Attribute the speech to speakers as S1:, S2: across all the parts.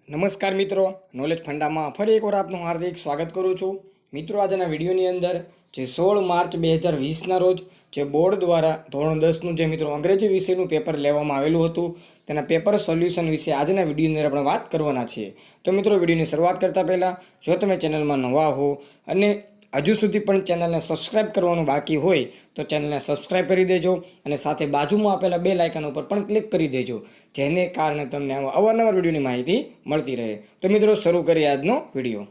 S1: નમસ્કાર મિત્રો, નોલેજ ફંડામાં ફરી એકવાર આપનું હાર્દિક સ્વાગત કરું છું. મિત્રો, આજના વિડીયોની અંદર જે 16 માર્ચ 2020ના રોજ જે બોર્ડ દ્વારા ધોરણ 10નું જે મિત્રો અંગ્રેજી વિષયનું પેપર લેવામાં આવેલું હતું તેના પેપર સોલ્યુશન વિશે આજના વિડીયોની અંદર આપણે વાત કરવાના છીએ. તો મિત્રો, વિડીયોની શરૂઆત કરતાં પહેલાં જો તમે ચેનલમાં નવા હો અને હજુ સુધી પણ ચેનલને સબસ્ક્રાઇબ કરવાનું બાકી હોય તો ચેનલને સબસ્ક્રાઇબ કરી દેજો અને સાથે બાજુમાં આપેલા બેલ આઇકન ઉપર પણ ક્લિક કરી દેજો, જેને કારણે તમને અવારનવાર વિડીયોની માહિતી મળતી રહે. તો મિત્રો, શરૂ કરીએ આજનો વિડીયો.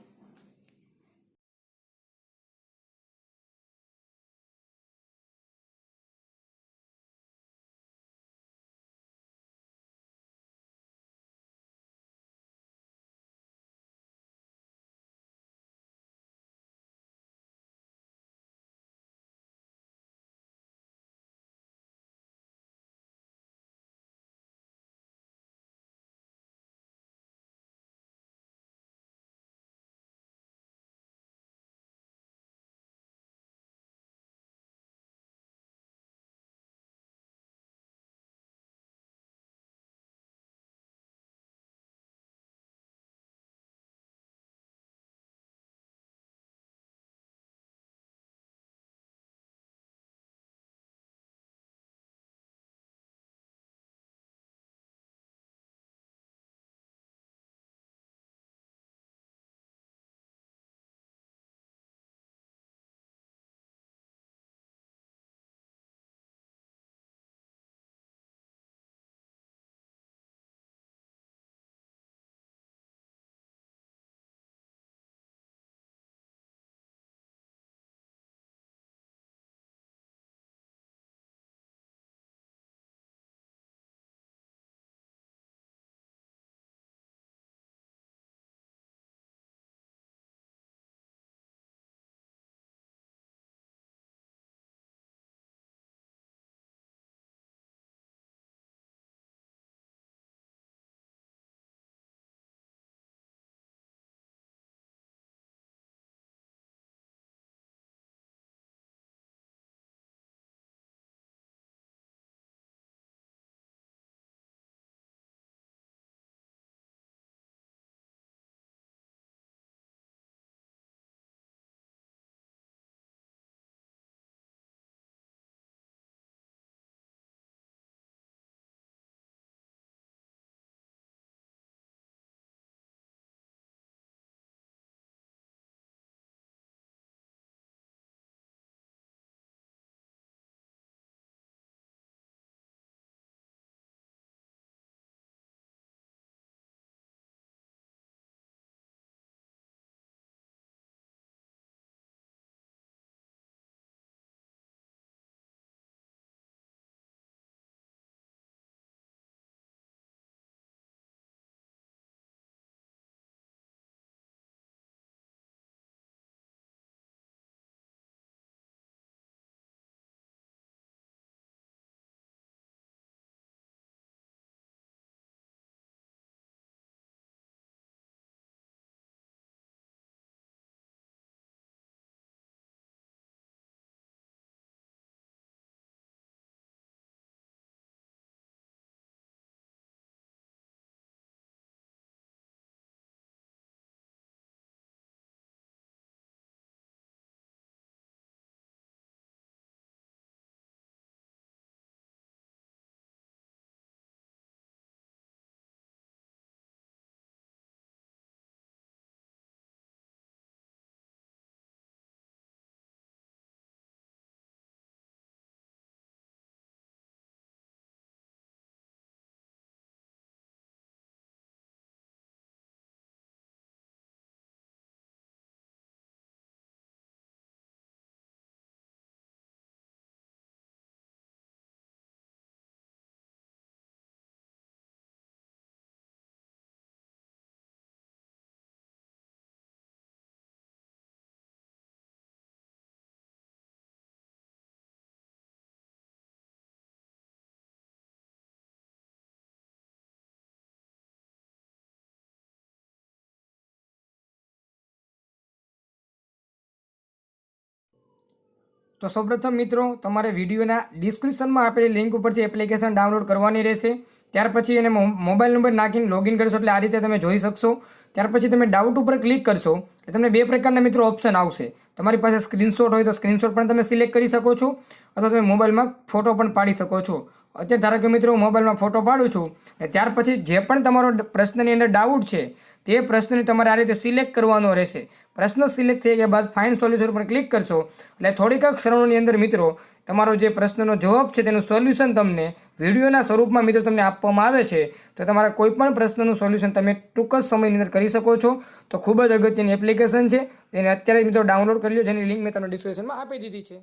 S1: તો સૌપ્રથમ મિત્રો તમારે વિડીયોના ડિસ્ક્રિપ્શનમાં આપેલી લિંક ઉપરથી એપ્લિકેશન ડાઉનલોડ કરવાની રહેશે. ત્યાર પછી એને મોબાઈલ નંબર નાખીને લોગિન કરશો એટલે આ રીતે તમે જોઈ શકશો. ત્યાર પછી તમે ડાઉટ ઉપર ક્લિક કરશો એટલે તમને બે પ્રકારના મિત્રો ઓપ્શન આવશે. તમારી પાસે સ્ક્રીનશોટ હોય તો સ્ક્રીનશોટ પણ તમે સિલેક્ટ કરી શકો છો, અથવા તમે મોબાઈલમાં ફોટો પણ પાડી શકો છો. અત્યારે ધારો કે મિત્રો હું મોબાઈલમાં ફોટો પાડું છું અને ત્યાર પછી જે પણ તમારો પ્રશ્નની અંદર ડાઉટ છે તે પ્રશ્નને તમારે આ રીતે સિલેક્ટ કરવાનો રહેશે. પ્રશ્ન સિલેક્ટ થઈ ગયા બાદ ફાઇન્ડ સોલ્યુશન પર ક્લિક કરશો એટલે થોડીક ક્ષણોની અંદર મિત્રો તમારો જે પ્રશ્નનો જવાબ છે તેનું સોલ્યુશન તમને વિડીયોના સ્વરૂપમાં મિત્રો તમને આપવામાં આવે છે. તો તમારા કોઈ પણ પ્રશ્નનું સોલ્યુશન તમે ટૂંક જ સમયની અંદર કરી શકો છો. તો ખૂબ જ અગત્યની એપ્લિકેશન છે, તેને અત્યારે મિત્રો ડાઉનલોડ કરી લો, જેની લિંક મેં તમને ડિસ્ક્રિપ્શનમાં આપી દીધી છે.